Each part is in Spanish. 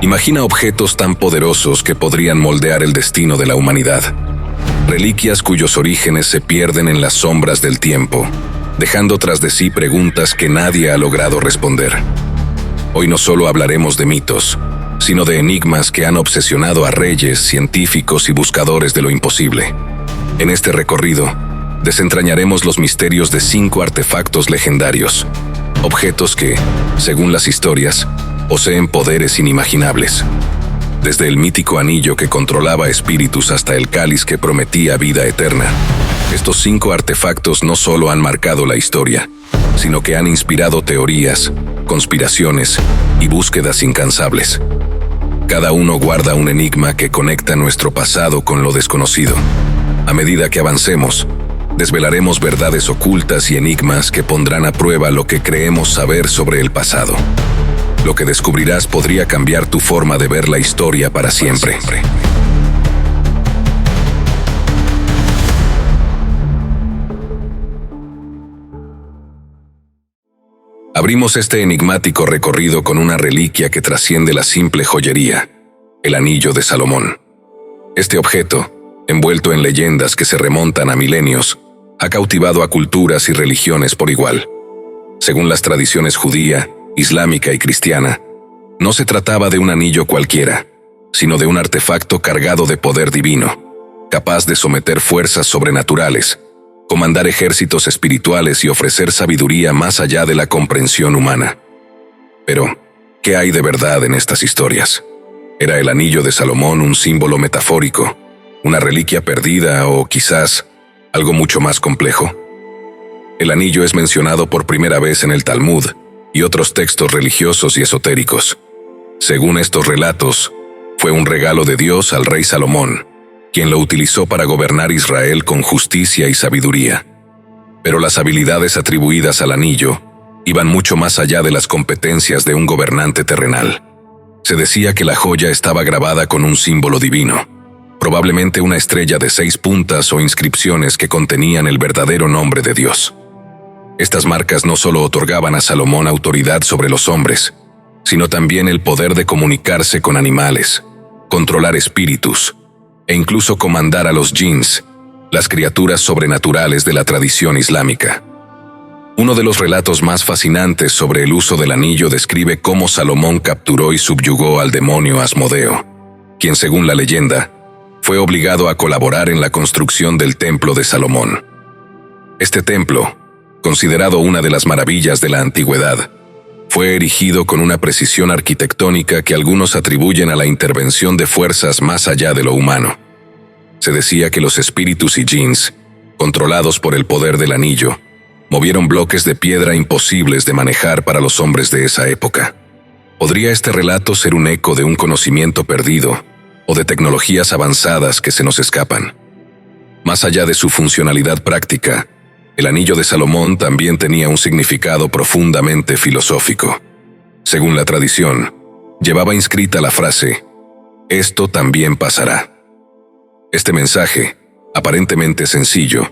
Imagina objetos tan poderosos que podrían moldear el destino de la humanidad. Reliquias cuyos orígenes se pierden en las sombras del tiempo, dejando tras de sí preguntas que nadie ha logrado responder. Hoy no solo hablaremos de mitos, sino de enigmas que han obsesionado a reyes, científicos y buscadores de lo imposible. En este recorrido, desentrañaremos los misterios de 5 artefactos legendarios, objetos que, según las historias, poseen poderes inimaginables. Desde el mítico anillo que controlaba espíritus hasta el cáliz que prometía vida eterna. Estos 5 artefactos no solo han marcado la historia, sino que han inspirado teorías, conspiraciones y búsquedas incansables. Cada uno guarda un enigma que conecta nuestro pasado con lo desconocido. A medida que avancemos, desvelaremos verdades ocultas y enigmas que pondrán a prueba lo que creemos saber sobre el pasado. Lo que descubrirás podría cambiar tu forma de ver la historia para siempre. Abrimos este enigmático recorrido con una reliquia que trasciende la simple joyería, el Anillo de Salomón. Este objeto, envuelto en leyendas que se remontan a milenios, ha cautivado a culturas y religiones por igual. Según las tradiciones judía, islámica y cristiana, no se trataba de un anillo cualquiera, sino de un artefacto cargado de poder divino, capaz de someter fuerzas sobrenaturales, comandar ejércitos espirituales y ofrecer sabiduría más allá de la comprensión humana. Pero, ¿qué hay de verdad en estas historias? ¿Era el Anillo de Salomón un símbolo metafórico, una reliquia perdida o quizás algo mucho más complejo? El anillo es mencionado por primera vez en el Talmud y otros textos religiosos y esotéricos. Según estos relatos, fue un regalo de Dios al rey Salomón, quien lo utilizó para gobernar Israel con justicia y sabiduría. Pero las habilidades atribuidas al anillo iban mucho más allá de las competencias de un gobernante terrenal. Se decía que la joya estaba grabada con un símbolo divino, probablemente una estrella de 6 puntas o inscripciones que contenían el verdadero nombre de Dios. Estas marcas no solo otorgaban a Salomón autoridad sobre los hombres, sino también el poder de comunicarse con animales, controlar espíritus, e incluso comandar a los jinns, las criaturas sobrenaturales de la tradición islámica. Uno de los relatos más fascinantes sobre el uso del anillo describe cómo Salomón capturó y subyugó al demonio Asmodeo, quien, según la leyenda, fue obligado a colaborar en la construcción del Templo de Salomón. Este templo, considerado una de las maravillas de la antigüedad, fue erigido con una precisión arquitectónica que algunos atribuyen a la intervención de fuerzas más allá de lo humano. Se decía que los espíritus y jinns, controlados por el poder del anillo, movieron bloques de piedra imposibles de manejar para los hombres de esa época. ¿Podría este relato ser un eco de un conocimiento perdido o de tecnologías avanzadas que se nos escapan? Más allá de su funcionalidad práctica, el Anillo de Salomón también tenía un significado profundamente filosófico. Según la tradición, llevaba inscrita la frase: «Esto también pasará». Este mensaje, aparentemente sencillo,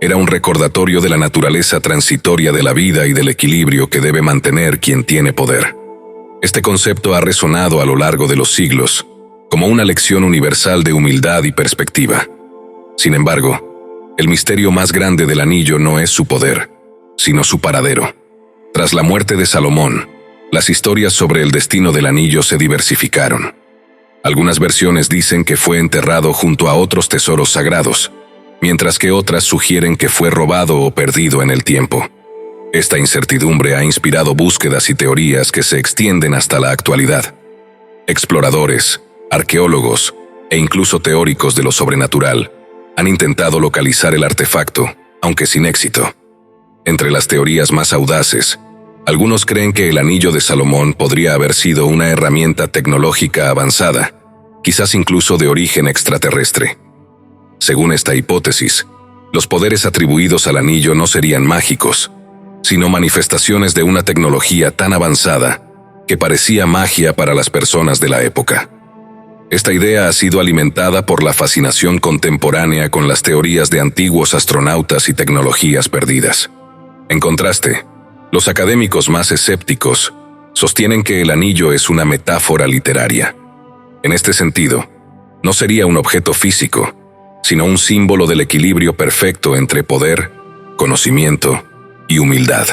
era un recordatorio de la naturaleza transitoria de la vida y del equilibrio que debe mantener quien tiene poder. Este concepto ha resonado a lo largo de los siglos, como una lección universal de humildad y perspectiva. Sin embargo, el misterio más grande del anillo no es su poder, sino su paradero. Tras la muerte de Salomón, las historias sobre el destino del anillo se diversificaron. Algunas versiones dicen que fue enterrado junto a otros tesoros sagrados, mientras que otras sugieren que fue robado o perdido en el tiempo. Esta incertidumbre ha inspirado búsquedas y teorías que se extienden hasta la actualidad. Exploradores, arqueólogos e incluso teóricos de lo sobrenatural han intentado localizar el artefacto, aunque sin éxito. Entre las teorías más audaces, algunos creen que el Anillo de Salomón podría haber sido una herramienta tecnológica avanzada, quizás incluso de origen extraterrestre. Según esta hipótesis, los poderes atribuidos al anillo no serían mágicos, sino manifestaciones de una tecnología tan avanzada que parecía magia para las personas de la época. Esta idea ha sido alimentada por la fascinación contemporánea con las teorías de antiguos astronautas y tecnologías perdidas. En contraste, los académicos más escépticos sostienen que el anillo es una metáfora literaria. En este sentido, no sería un objeto físico, sino un símbolo del equilibrio perfecto entre poder, conocimiento y humildad.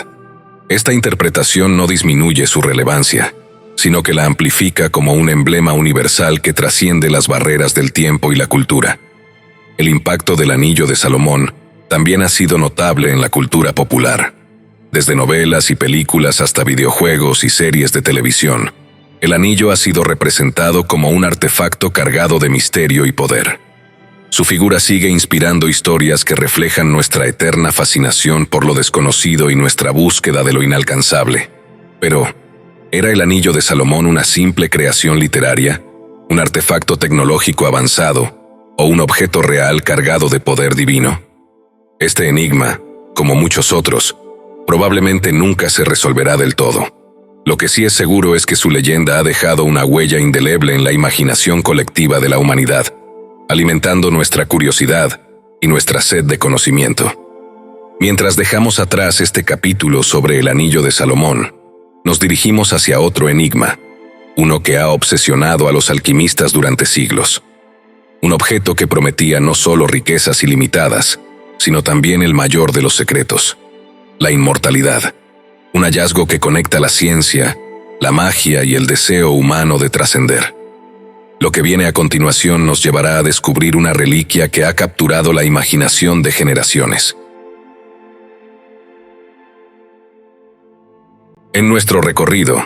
Esta interpretación no disminuye su relevancia, sino que la amplifica como un emblema universal que trasciende las barreras del tiempo y la cultura. El impacto del Anillo de Salomón también ha sido notable en la cultura popular. Desde novelas y películas hasta videojuegos y series de televisión, el anillo ha sido representado como un artefacto cargado de misterio y poder. Su figura sigue inspirando historias que reflejan nuestra eterna fascinación por lo desconocido y nuestra búsqueda de lo inalcanzable. Pero, ¿era el Anillo de Salomón una simple creación literaria, un artefacto tecnológico avanzado o un objeto real cargado de poder divino? Este enigma, como muchos otros, probablemente nunca se resolverá del todo. Lo que sí es seguro es que su leyenda ha dejado una huella indeleble en la imaginación colectiva de la humanidad, alimentando nuestra curiosidad y nuestra sed de conocimiento. Mientras dejamos atrás este capítulo sobre el Anillo de Salomón, nos dirigimos hacia otro enigma, uno que ha obsesionado a los alquimistas durante siglos. Un objeto que prometía no solo riquezas ilimitadas, sino también el mayor de los secretos: la inmortalidad, un hallazgo que conecta la ciencia, la magia y el deseo humano de trascender. Lo que viene a continuación nos llevará a descubrir una reliquia que ha capturado la imaginación de generaciones. En nuestro recorrido,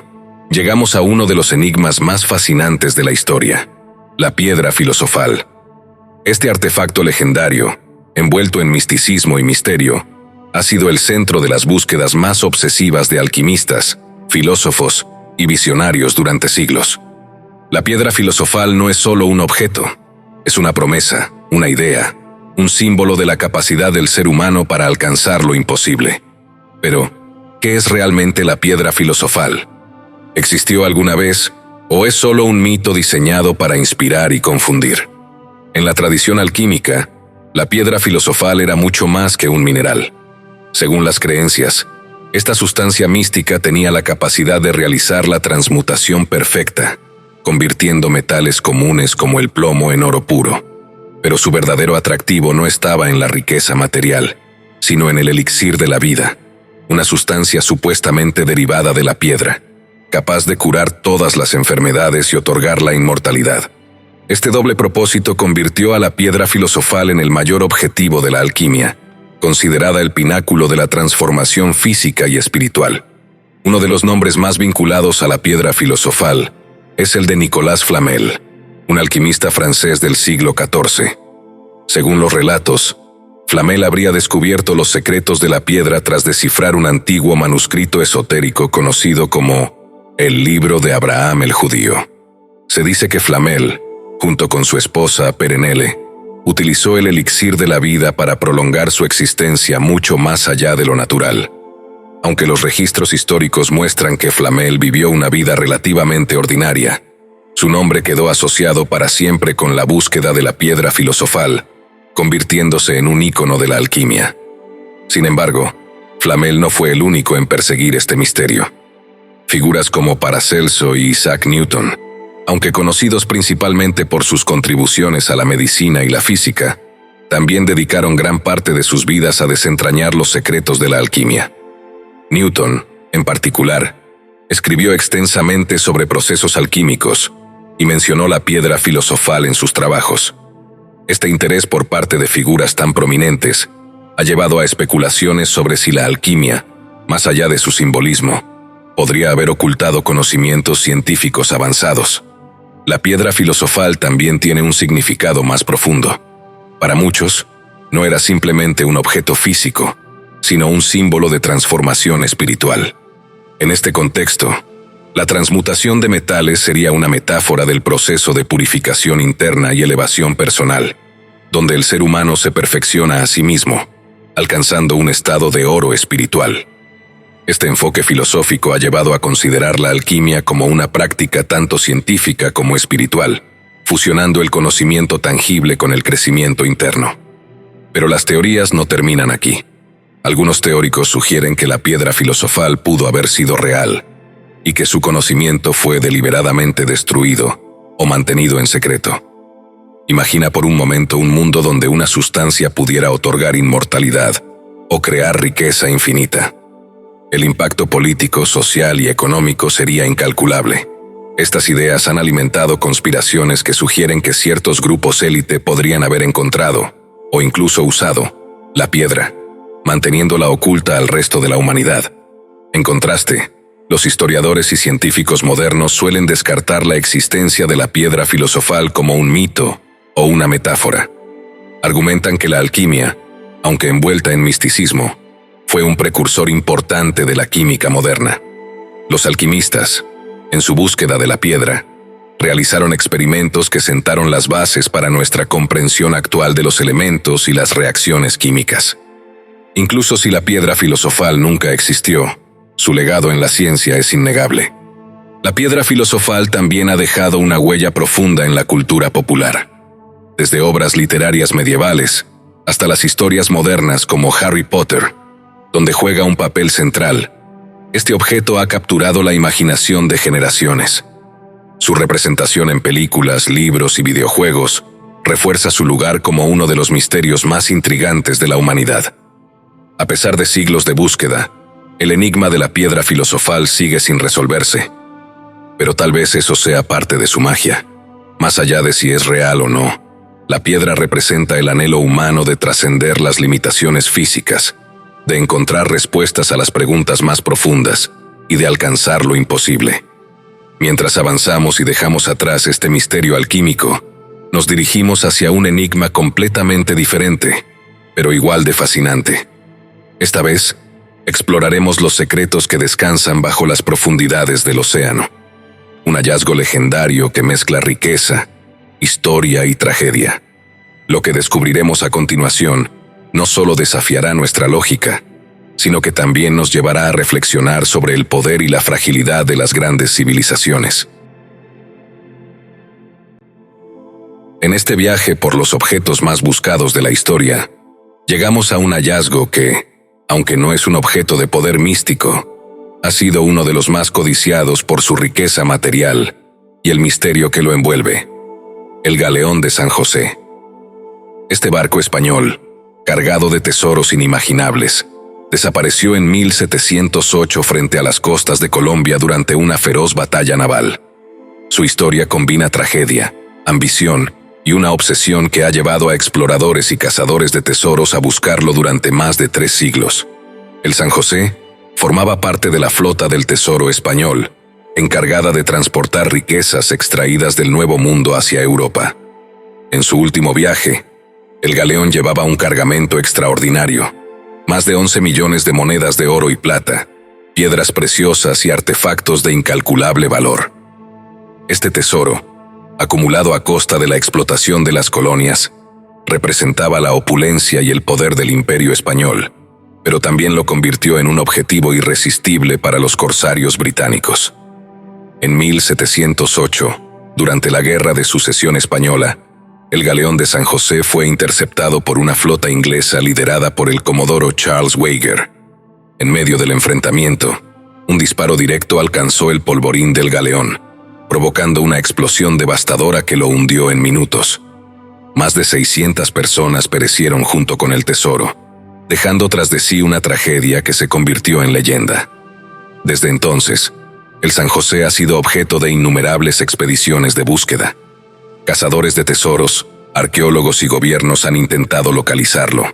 llegamos a uno de los enigmas más fascinantes de la historia: la piedra filosofal. Este artefacto legendario, envuelto en misticismo y misterio, ha sido el centro de las búsquedas más obsesivas de alquimistas, filósofos y visionarios durante siglos. La piedra filosofal no es solo un objeto, es una promesa, una idea, un símbolo de la capacidad del ser humano para alcanzar lo imposible. Pero, ¿qué es realmente la piedra filosofal? ¿Existió alguna vez o es solo un mito diseñado para inspirar y confundir? En la tradición alquímica, la piedra filosofal era mucho más que un mineral. Según las creencias, esta sustancia mística tenía la capacidad de realizar la transmutación perfecta, convirtiendo metales comunes como el plomo en oro puro. Pero su verdadero atractivo no estaba en la riqueza material, sino en el elixir de la vida, una sustancia supuestamente derivada de la piedra, capaz de curar todas las enfermedades y otorgar la inmortalidad. Este doble propósito convirtió a la piedra filosofal en el mayor objetivo de la alquimia, considerada el pináculo de la transformación física y espiritual. Uno de los nombres más vinculados a la piedra filosofal es el de Nicolas Flamel, un alquimista francés del siglo XIV. Según los relatos, Flamel habría descubierto los secretos de la piedra tras descifrar un antiguo manuscrito esotérico conocido como el Libro de Abraham el Judío. Se dice que Flamel, junto con su esposa Perenelle, utilizó el elixir de la vida para prolongar su existencia mucho más allá de lo natural. Aunque los registros históricos muestran que Flamel vivió una vida relativamente ordinaria, su nombre quedó asociado para siempre con la búsqueda de la piedra filosofal, convirtiéndose en un ícono de la alquimia. Sin embargo, Flamel no fue el único en perseguir este misterio. Figuras como Paracelso y Isaac Newton, aunque conocidos principalmente por sus contribuciones a la medicina y la física, también dedicaron gran parte de sus vidas a desentrañar los secretos de la alquimia. Newton, en particular, escribió extensamente sobre procesos alquímicos y mencionó la piedra filosofal en sus trabajos. Este interés por parte de figuras tan prominentes ha llevado a especulaciones sobre si la alquimia, más allá de su simbolismo, podría haber ocultado conocimientos científicos avanzados. La piedra filosofal también tiene un significado más profundo. Para muchos, no era simplemente un objeto físico, sino un símbolo de transformación espiritual. En este contexto, la transmutación de metales sería una metáfora del proceso de purificación interna y elevación personal, donde el ser humano se perfecciona a sí mismo, alcanzando un estado de oro espiritual. Este enfoque filosófico ha llevado a considerar la alquimia como una práctica tanto científica como espiritual, fusionando el conocimiento tangible con el crecimiento interno. Pero las teorías no terminan aquí. Algunos teóricos sugieren que la piedra filosofal pudo haber sido real, y que su conocimiento fue deliberadamente destruido o mantenido en secreto. Imagina por un momento un mundo donde una sustancia pudiera otorgar inmortalidad o crear riqueza infinita. El impacto político, social y económico sería incalculable. Estas ideas han alimentado conspiraciones que sugieren que ciertos grupos élite podrían haber encontrado, o incluso usado, la piedra, manteniéndola oculta al resto de la humanidad. En contraste, los historiadores y científicos modernos suelen descartar la existencia de la piedra filosofal como un mito o una metáfora. Argumentan que la alquimia, aunque envuelta en misticismo, fue un precursor importante de la química moderna. Los alquimistas, en su búsqueda de la piedra, realizaron experimentos que sentaron las bases para nuestra comprensión actual de los elementos y las reacciones químicas. Incluso si la piedra filosofal nunca existió, su legado en la ciencia es innegable. La piedra filosofal también ha dejado una huella profunda en la cultura popular. Desde obras literarias medievales hasta las historias modernas como Harry Potter, donde juega un papel central, este objeto ha capturado la imaginación de generaciones. Su representación en películas, libros y videojuegos refuerza su lugar como uno de los misterios más intrigantes de la humanidad. A pesar de siglos de búsqueda, el enigma de la piedra filosofal sigue sin resolverse. Pero tal vez eso sea parte de su magia. Más allá de si es real o no, la piedra representa el anhelo humano de trascender las limitaciones físicas, de encontrar respuestas a las preguntas más profundas y de alcanzar lo imposible. Mientras avanzamos y dejamos atrás este misterio alquímico, nos dirigimos hacia un enigma completamente diferente, pero igual de fascinante. Esta vez, exploraremos los secretos que descansan bajo las profundidades del océano. Un hallazgo legendario que mezcla riqueza, historia y tragedia. Lo que descubriremos a continuación no solo desafiará nuestra lógica, sino que también nos llevará a reflexionar sobre el poder y la fragilidad de las grandes civilizaciones. En este viaje por los objetos más buscados de la historia, llegamos a un hallazgo que, aunque no es un objeto de poder místico, ha sido uno de los más codiciados por su riqueza material y el misterio que lo envuelve: el galeón de San José. Este barco español, cargado de tesoros inimaginables, desapareció en 1708 frente a las costas de Colombia durante una feroz batalla naval. Su historia combina tragedia, ambición y una obsesión que ha llevado a exploradores y cazadores de tesoros a buscarlo durante más de 3 siglos. El San José formaba parte de la flota del Tesoro español, encargada de transportar riquezas extraídas del Nuevo Mundo hacia Europa. En su último viaje, el galeón llevaba un cargamento extraordinario: más de 11 millones de monedas de oro y plata, piedras preciosas y artefactos de incalculable valor. Este tesoro, acumulado a costa de la explotación de las colonias, representaba la opulencia y el poder del Imperio español, pero también lo convirtió en un objetivo irresistible para los corsarios británicos. En 1708, durante la Guerra de Sucesión Española, el galeón de San José fue interceptado por una flota inglesa liderada por el comodoro Charles Wager. En medio del enfrentamiento, un disparo directo alcanzó el polvorín del galeón, provocando una explosión devastadora que lo hundió en minutos. Más de 600 personas perecieron junto con el tesoro, dejando tras de sí una tragedia que se convirtió en leyenda. Desde entonces, el San José ha sido objeto de innumerables expediciones de búsqueda. Cazadores de tesoros, arqueólogos y gobiernos han intentado localizarlo,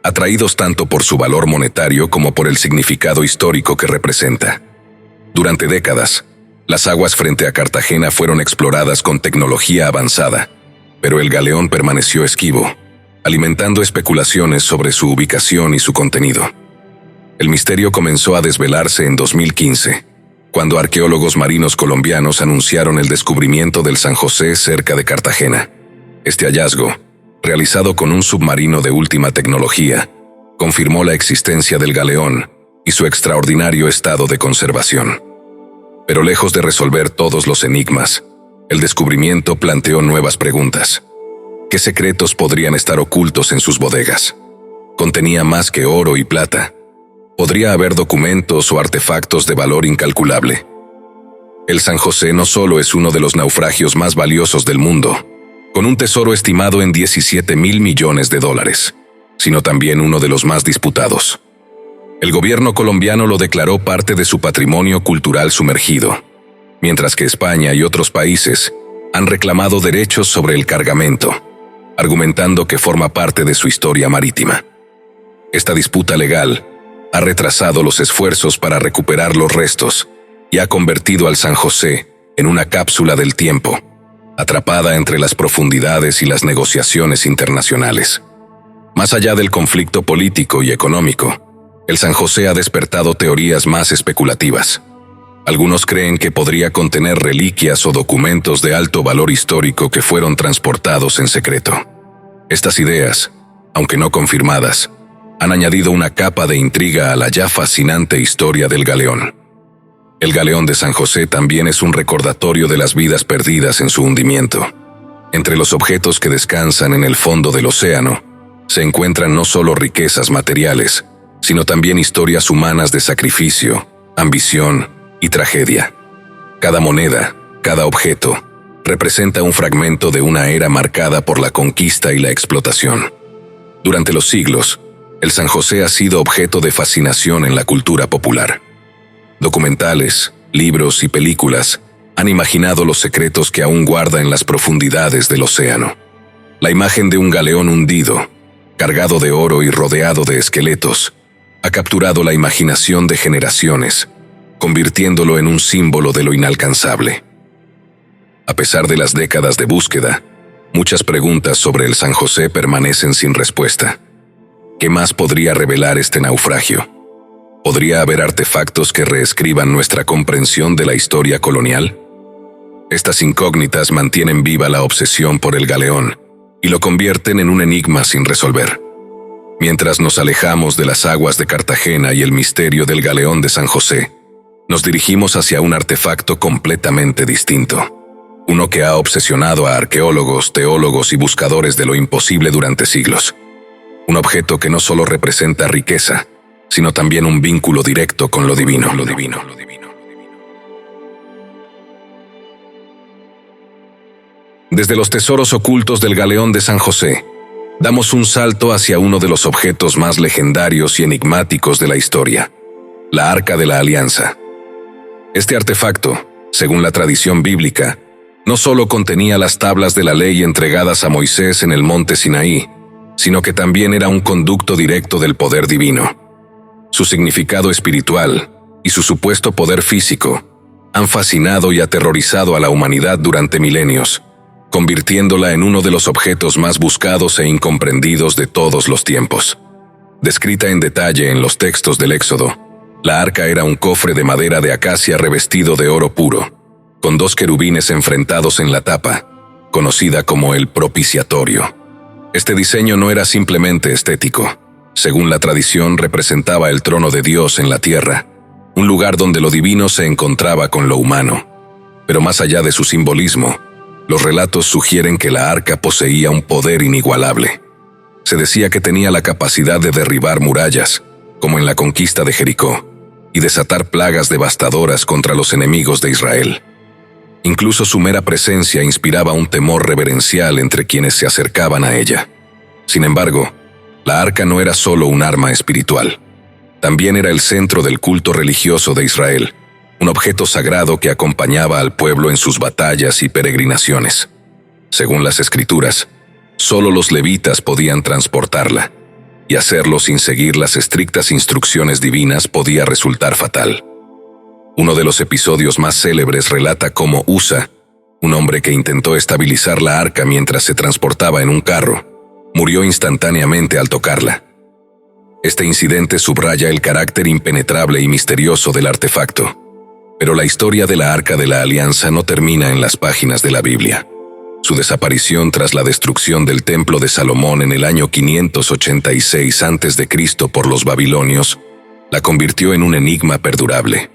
atraídos tanto por su valor monetario como por el significado histórico que representa. Durante décadas, las aguas frente a Cartagena fueron exploradas con tecnología avanzada, pero el galeón permaneció esquivo, alimentando especulaciones sobre su ubicación y su contenido. El misterio comenzó a desvelarse en 2015, cuando arqueólogos marinos colombianos anunciaron el descubrimiento del San José cerca de Cartagena. Este hallazgo, realizado con un submarino de última tecnología, confirmó la existencia del galeón y su extraordinario estado de conservación. Pero lejos de resolver todos los enigmas, el descubrimiento planteó nuevas preguntas. ¿Qué secretos podrían estar ocultos en sus bodegas? ¿Contenía más que oro y plata? ¿Podría haber documentos o artefactos de valor incalculable? El San José no solo es uno de los naufragios más valiosos del mundo, con un tesoro estimado en 17.000 millones de dólares, sino también uno de los más disputados. El gobierno colombiano lo declaró parte de su patrimonio cultural sumergido, mientras que España y otros países han reclamado derechos sobre el cargamento, argumentando que forma parte de su historia marítima. Esta disputa legal ha retrasado los esfuerzos para recuperar los restos y ha convertido al San José en una cápsula del tiempo, atrapada entre las profundidades y las negociaciones internacionales. Más allá del conflicto político y económico, el San José ha despertado teorías más especulativas. Algunos creen que podría contener reliquias o documentos de alto valor histórico que fueron transportados en secreto. Estas ideas, aunque no confirmadas, han añadido una capa de intriga a la ya fascinante historia del galeón. El galeón de San José también es un recordatorio de las vidas perdidas en su hundimiento. Entre los objetos que descansan en el fondo del océano, se encuentran no solo riquezas materiales, sino también historias humanas de sacrificio, ambición y tragedia. Cada moneda, cada objeto, representa un fragmento de una era marcada por la conquista y la explotación. Durante los siglos, el San José ha sido objeto de fascinación en la cultura popular. Documentales, libros y películas han imaginado los secretos que aún guarda en las profundidades del océano. La imagen de un galeón hundido, cargado de oro y rodeado de esqueletos, ha capturado la imaginación de generaciones, convirtiéndolo en un símbolo de lo inalcanzable. A pesar de las décadas de búsqueda, muchas preguntas sobre el San José permanecen sin respuesta. ¿Qué más podría revelar este naufragio? ¿Podría haber artefactos que reescriban nuestra comprensión de la historia colonial? Estas incógnitas mantienen viva la obsesión por el galeón y lo convierten en un enigma sin resolver. Mientras nos alejamos de las aguas de Cartagena y el misterio del galeón de San José, nos dirigimos hacia un artefacto completamente distinto, uno que ha obsesionado a arqueólogos, teólogos y buscadores de lo imposible durante siglos. Un objeto que no solo representa riqueza, sino también un vínculo directo con lo divino. Desde los tesoros ocultos del galeón de San José, damos un salto hacia uno de los objetos más legendarios y enigmáticos de la historia, la Arca de la Alianza. Este artefacto, según la tradición bíblica, no solo contenía las tablas de la ley entregadas a Moisés en el monte Sinaí, sino que también era un conducto directo del poder divino. Su significado espiritual y su supuesto poder físico han fascinado y aterrorizado a la humanidad durante milenios, convirtiéndola en uno de los objetos más buscados e incomprendidos de todos los tiempos. Descrita en detalle en los textos del Éxodo, la arca era un cofre de madera de acacia revestido de oro puro, con 2 querubines enfrentados en la tapa, conocida como el propiciatorio. Este diseño no era simplemente estético. Según la tradición, representaba el trono de Dios en la tierra, un lugar donde lo divino se encontraba con lo humano. Pero más allá de su simbolismo, los relatos sugieren que la arca poseía un poder inigualable. Se decía que tenía la capacidad de derribar murallas, como en la conquista de Jericó, y desatar plagas devastadoras contra los enemigos de Israel. Incluso su mera presencia inspiraba un temor reverencial entre quienes se acercaban a ella. Sin embargo, la arca no era solo un arma espiritual. También era el centro del culto religioso de Israel, un objeto sagrado que acompañaba al pueblo en sus batallas y peregrinaciones. Según las Escrituras, solo los levitas podían transportarla, y hacerlo sin seguir las estrictas instrucciones divinas podía resultar fatal. Uno de los episodios más célebres relata cómo Usa, un hombre que intentó estabilizar la arca mientras se transportaba en un carro, murió instantáneamente al tocarla. Este incidente subraya el carácter impenetrable y misterioso del artefacto. Pero la historia de la Arca de la Alianza no termina en las páginas de la Biblia. Su desaparición tras la destrucción del Templo de Salomón en el año 586 a.C. por los babilonios la convirtió en un enigma perdurable.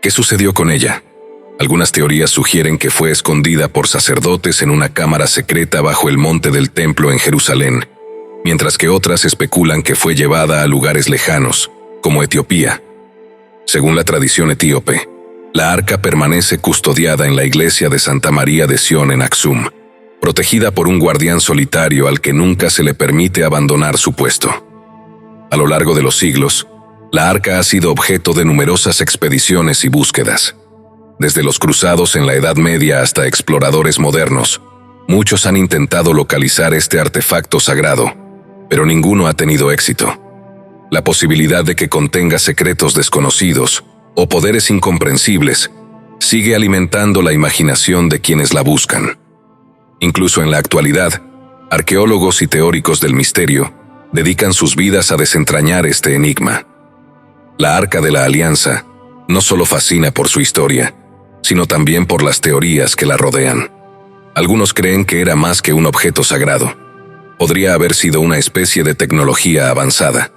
¿Qué sucedió con ella? Algunas teorías sugieren que fue escondida por sacerdotes en una cámara secreta bajo el monte del templo en Jerusalén, mientras que otras especulan que fue llevada a lugares lejanos, como Etiopía. Según la tradición etíope, La arca permanece custodiada en la iglesia de Santa María de Sion en Aksum, protegida por un guardián solitario al que nunca se le permite abandonar su puesto. A lo largo de los siglos, la arca ha sido objeto de numerosas expediciones y búsquedas. Desde los cruzados en la Edad Media hasta exploradores modernos, muchos han intentado localizar este artefacto sagrado, pero ninguno ha tenido éxito. La posibilidad de que contenga secretos desconocidos o poderes incomprensibles sigue alimentando la imaginación de quienes la buscan. Incluso en la actualidad, arqueólogos y teóricos del misterio dedican sus vidas a desentrañar este enigma. La Arca de la Alianza no solo fascina por su historia, sino también por las teorías que la rodean. Algunos creen que era más que un objeto sagrado. Podría haber sido una especie de tecnología avanzada.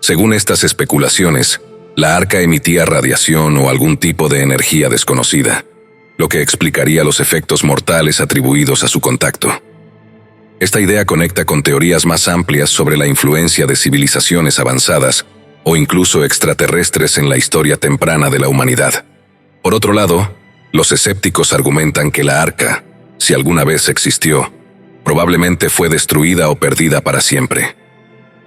Según estas especulaciones, la arca emitía radiación o algún tipo de energía desconocida, lo que explicaría los efectos mortales atribuidos a su contacto. Esta idea conecta con teorías más amplias sobre la influencia de civilizaciones avanzadas o incluso extraterrestres en la historia temprana de la humanidad. Por otro lado, los escépticos argumentan que la arca, si alguna vez existió, probablemente fue destruida o perdida para siempre.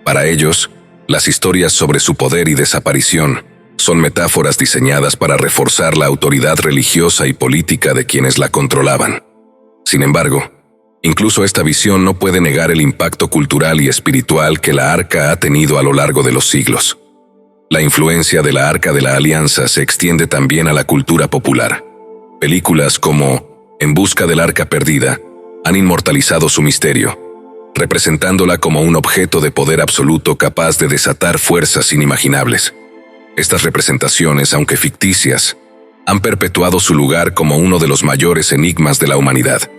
Para ellos, las historias sobre su poder y desaparición son metáforas diseñadas para reforzar la autoridad religiosa y política de quienes la controlaban. Sin embargo, incluso esta visión no puede negar el impacto cultural y espiritual que la arca ha tenido a lo largo de los siglos. La influencia de la Arca de la Alianza se extiende también a la cultura popular. Películas como En busca del Arca Perdida han inmortalizado su misterio, representándola como un objeto de poder absoluto capaz de desatar fuerzas inimaginables. Estas representaciones, aunque ficticias, han perpetuado su lugar como uno de los mayores enigmas de la humanidad.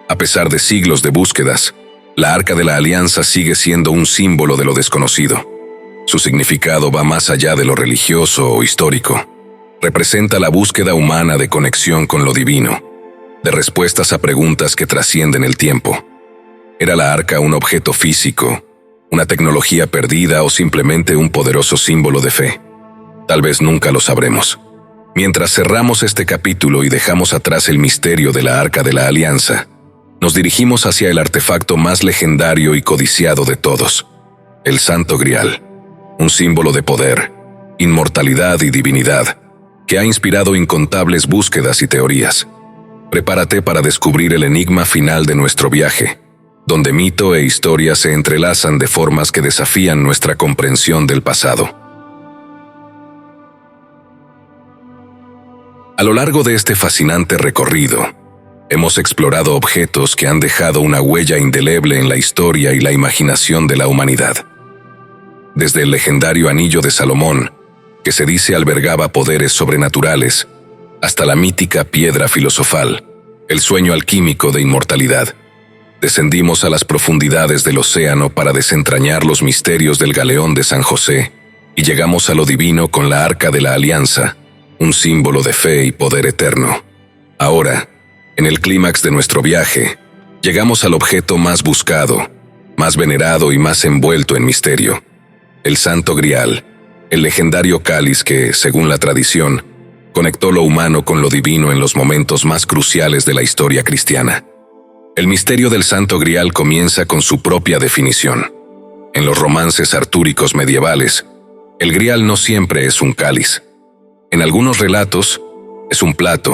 A pesar de siglos de búsquedas, la Arca de la Alianza sigue siendo un símbolo de lo desconocido. Su significado va más allá de lo religioso o histórico. Representa la búsqueda humana de conexión con lo divino, de respuestas a preguntas que trascienden el tiempo. ¿Era la arca un objeto físico, una tecnología perdida o simplemente un poderoso símbolo de fe? Tal vez nunca lo sabremos. Mientras cerramos este capítulo y dejamos atrás el misterio de la Arca de la Alianza, nos dirigimos hacia el artefacto más legendario y codiciado de todos, el Santo Grial. Un símbolo de poder, inmortalidad y divinidad, que ha inspirado incontables búsquedas y teorías. Prepárate para descubrir el enigma final de nuestro viaje, donde mito e historia se entrelazan de formas que desafían nuestra comprensión del pasado. A lo largo de este fascinante recorrido, hemos explorado objetos que han dejado una huella indeleble en la historia y la imaginación de la humanidad. Desde el legendario Anillo de Salomón, que se dice albergaba poderes sobrenaturales, hasta la mítica piedra filosofal, el sueño alquímico de inmortalidad. Descendimos a las profundidades del océano para desentrañar los misterios del galeón de San José, y llegamos a lo divino con la Arca de la Alianza, un símbolo de fe y poder eterno. Ahora, en el clímax de nuestro viaje, llegamos al objeto más buscado, más venerado y más envuelto en misterio. El Santo Grial, el legendario cáliz que, según la tradición, conectó lo humano con lo divino en los momentos más cruciales de la historia cristiana. El misterio del Santo Grial comienza con su propia definición. En los romances artúricos medievales, el Grial no siempre es un cáliz. En algunos relatos, es un plato,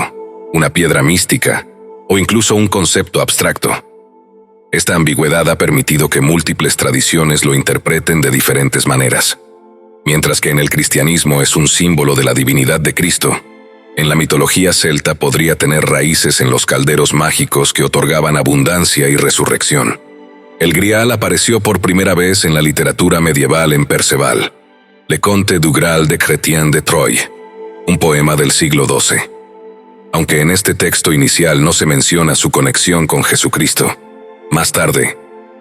una piedra mística o incluso un concepto abstracto. Esta ambigüedad ha permitido que múltiples tradiciones lo interpreten de diferentes maneras. Mientras que en el cristianismo es un símbolo de la divinidad de Cristo, en la mitología celta podría tener raíces en los calderos mágicos que otorgaban abundancia y resurrección. El Grial apareció por primera vez en la literatura medieval en Perceval, Le Conte du Graal de Chrétien de Troyes, un poema del siglo XII. Aunque en este texto inicial no se menciona su conexión con Jesucristo, más tarde,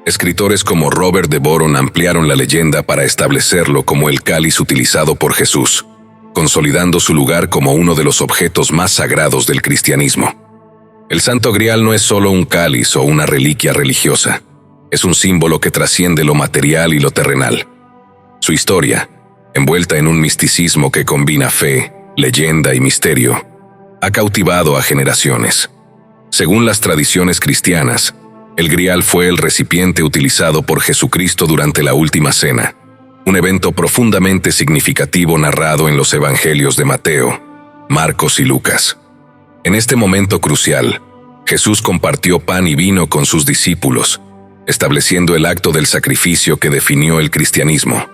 escritores como Robert de Boron ampliaron la leyenda para establecerlo como el cáliz utilizado por Jesús, consolidando su lugar como uno de los objetos más sagrados del cristianismo. El Santo Grial no es solo un cáliz o una reliquia religiosa, es un símbolo que trasciende lo material y lo terrenal. Su historia, envuelta en un misticismo que combina fe, leyenda y misterio, ha cautivado a generaciones. Según las tradiciones cristianas, el Grial fue el recipiente utilizado por Jesucristo durante la Última Cena, un evento profundamente significativo narrado en los Evangelios de Mateo, Marcos y Lucas. En este momento crucial, Jesús compartió pan y vino con sus discípulos, estableciendo el acto del sacrificio que definió el cristianismo.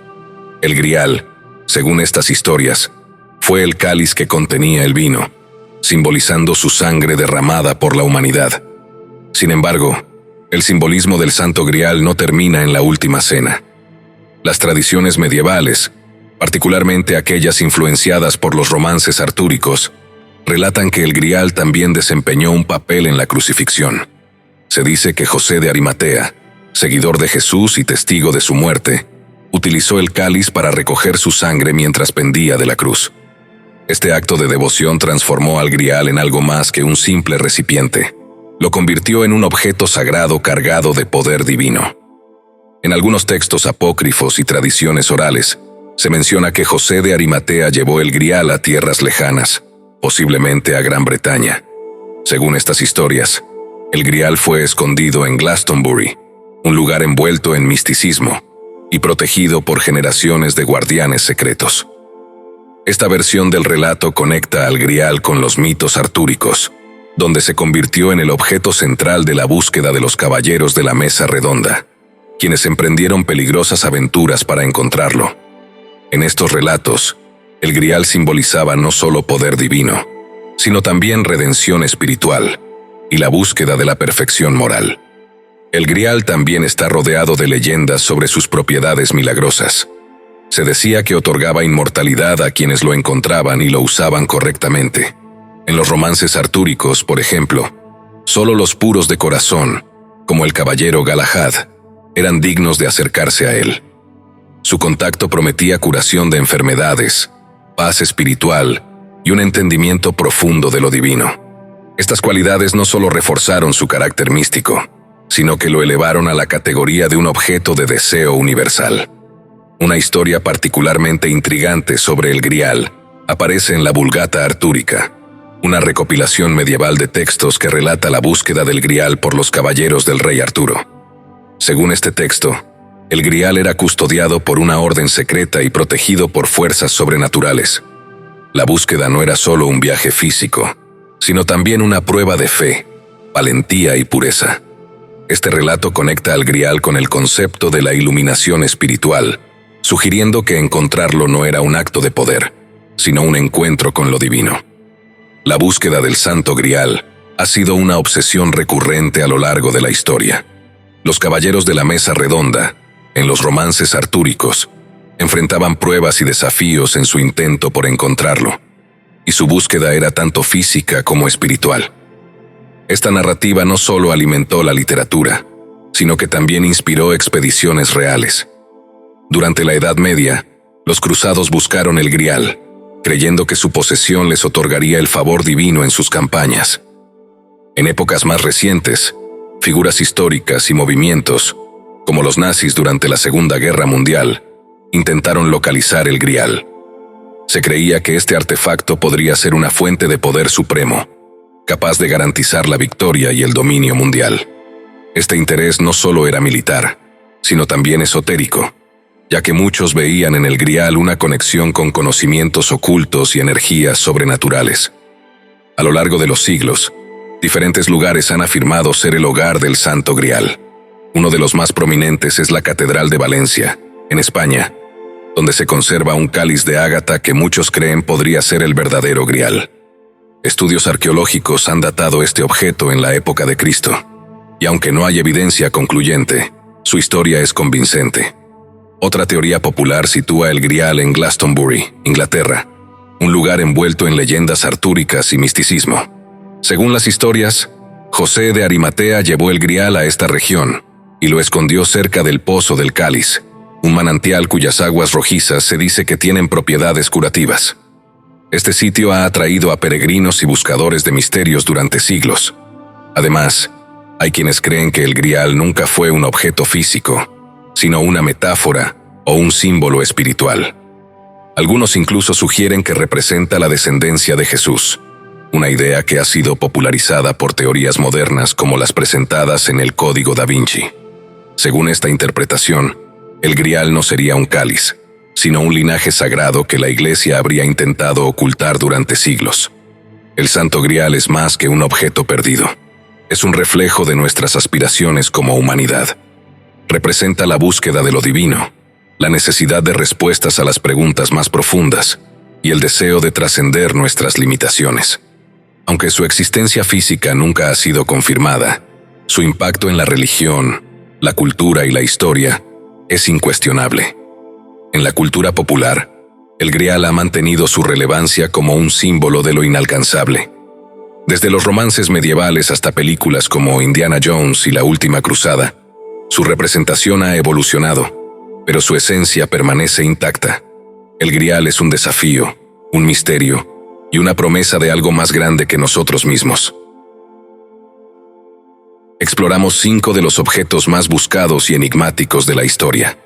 El Grial, según estas historias, fue el cáliz que contenía el vino, simbolizando su sangre derramada por la humanidad. Sin embargo, el simbolismo del Santo Grial no termina en la Última Cena. Las tradiciones medievales, particularmente aquellas influenciadas por los romances artúricos, relatan que el Grial también desempeñó un papel en la crucifixión. Se dice que José de Arimatea, seguidor de Jesús y testigo de su muerte, utilizó el cáliz para recoger su sangre mientras pendía de la cruz. Este acto de devoción transformó al Grial en algo más que un simple recipiente. Lo convirtió en un objeto sagrado cargado de poder divino. En algunos textos apócrifos y tradiciones orales, se menciona que José de Arimatea llevó el Grial a tierras lejanas, posiblemente a Gran Bretaña. Según estas historias, el Grial fue escondido en Glastonbury, un lugar envuelto en misticismo y protegido por generaciones de guardianes secretos. Esta versión del relato conecta al Grial con los mitos artúricos, donde se convirtió en el objeto central de la búsqueda de los caballeros de la Mesa Redonda, quienes emprendieron peligrosas aventuras para encontrarlo. En estos relatos, el Grial simbolizaba no solo poder divino, sino también redención espiritual y la búsqueda de la perfección moral. El Grial también está rodeado de leyendas sobre sus propiedades milagrosas. Se decía que otorgaba inmortalidad a quienes lo encontraban y lo usaban correctamente. En los romances artúricos, por ejemplo, solo los puros de corazón, como el caballero Galahad, eran dignos de acercarse a él. Su contacto prometía curación de enfermedades, paz espiritual y un entendimiento profundo de lo divino. Estas cualidades no solo reforzaron su carácter místico, sino que lo elevaron a la categoría de un objeto de deseo universal. Una historia particularmente intrigante sobre el Grial aparece en la Vulgata Artúrica, una recopilación medieval de textos que relata la búsqueda del Grial por los caballeros del rey Arturo. Según este texto, el Grial era custodiado por una orden secreta y protegido por fuerzas sobrenaturales. La búsqueda no era solo un viaje físico, sino también una prueba de fe, valentía y pureza. Este relato conecta al Grial con el concepto de la iluminación espiritual, sugiriendo que encontrarlo no era un acto de poder, sino un encuentro con lo divino. La búsqueda del Santo Grial ha sido una obsesión recurrente a lo largo de la historia. Los caballeros de la Mesa Redonda, en los romances artúricos, enfrentaban pruebas y desafíos en su intento por encontrarlo, y su búsqueda era tanto física como espiritual. Esta narrativa no solo alimentó la literatura, sino que también inspiró expediciones reales. Durante la Edad Media, los cruzados buscaron el Grial, creyendo que su posesión les otorgaría el favor divino en sus campañas. En épocas más recientes, figuras históricas y movimientos, como los nazis durante la Segunda Guerra Mundial, intentaron localizar el Grial. Se creía que este artefacto podría ser una fuente de poder supremo, capaz de garantizar la victoria y el dominio mundial. Este interés no solo era militar, sino también esotérico, ya que muchos veían en el Grial una conexión con conocimientos ocultos y energías sobrenaturales. A lo largo de los siglos, diferentes lugares han afirmado ser el hogar del Santo Grial. Uno de los más prominentes es la Catedral de Valencia, en España, donde se conserva un cáliz de ágata que muchos creen podría ser el verdadero Grial. Estudios arqueológicos han datado este objeto en la época de Cristo, y aunque no hay evidencia concluyente, su historia es convincente. Otra teoría popular sitúa el Grial en Glastonbury, Inglaterra, un lugar envuelto en leyendas artúricas y misticismo. Según las historias, José de Arimatea llevó el Grial a esta región y lo escondió cerca del Pozo del Cáliz, un manantial cuyas aguas rojizas se dice que tienen propiedades curativas. Este sitio ha atraído a peregrinos y buscadores de misterios durante siglos. Además, hay quienes creen que el Grial nunca fue un objeto físico, sino una metáfora o un símbolo espiritual. Algunos incluso sugieren que representa la descendencia de Jesús, una idea que ha sido popularizada por teorías modernas como las presentadas en el Código da Vinci. Según esta interpretación, el Grial no sería un cáliz, sino un linaje sagrado que la Iglesia habría intentado ocultar durante siglos. El Santo Grial es más que un objeto perdido. Es un reflejo de nuestras aspiraciones como humanidad. Representa la búsqueda de lo divino, la necesidad de respuestas a las preguntas más profundas y el deseo de trascender nuestras limitaciones. Aunque su existencia física nunca ha sido confirmada, su impacto en la religión, la cultura y la historia es incuestionable. En la cultura popular, el Grial ha mantenido su relevancia como un símbolo de lo inalcanzable. Desde los romances medievales hasta películas como Indiana Jones y La Última Cruzada, su representación ha evolucionado, pero su esencia permanece intacta. El Grial es un desafío, un misterio y una promesa de algo más grande que nosotros mismos. Exploramos 5 de los objetos más buscados y enigmáticos de la historia.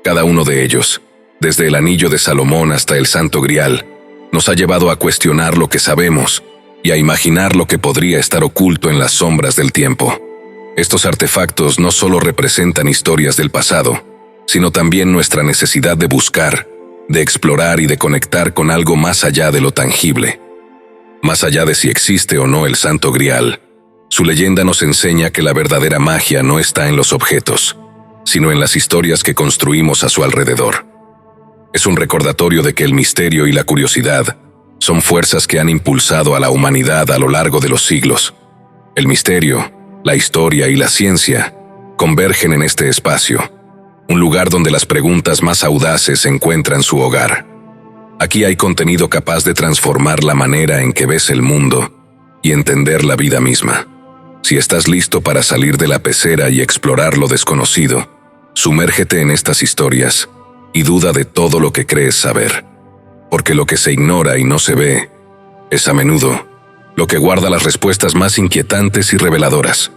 Cada uno de ellos, desde el Anillo de Salomón hasta el Santo Grial, nos ha llevado a cuestionar lo que sabemos y a imaginar lo que podría estar oculto en las sombras del tiempo. Estos artefactos no solo representan historias del pasado, sino también nuestra necesidad de buscar, de explorar y de conectar con algo más allá de lo tangible. Más allá de si existe o no el Santo Grial, su leyenda nos enseña que la verdadera magia no está en los objetos, sino en las historias que construimos a su alrededor. Es un recordatorio de que el misterio y la curiosidad son fuerzas que han impulsado a la humanidad a lo largo de los siglos. El misterio, la historia y la ciencia convergen en este espacio, un lugar donde las preguntas más audaces encuentran su hogar. Aquí hay contenido capaz de transformar la manera en que ves el mundo y entender la vida misma. Si estás listo para salir de la pecera y explorar lo desconocido, sumérgete en estas historias y duda de todo lo que crees saber. Porque lo que se ignora y no se ve es a menudo lo que guarda las respuestas más inquietantes y reveladoras.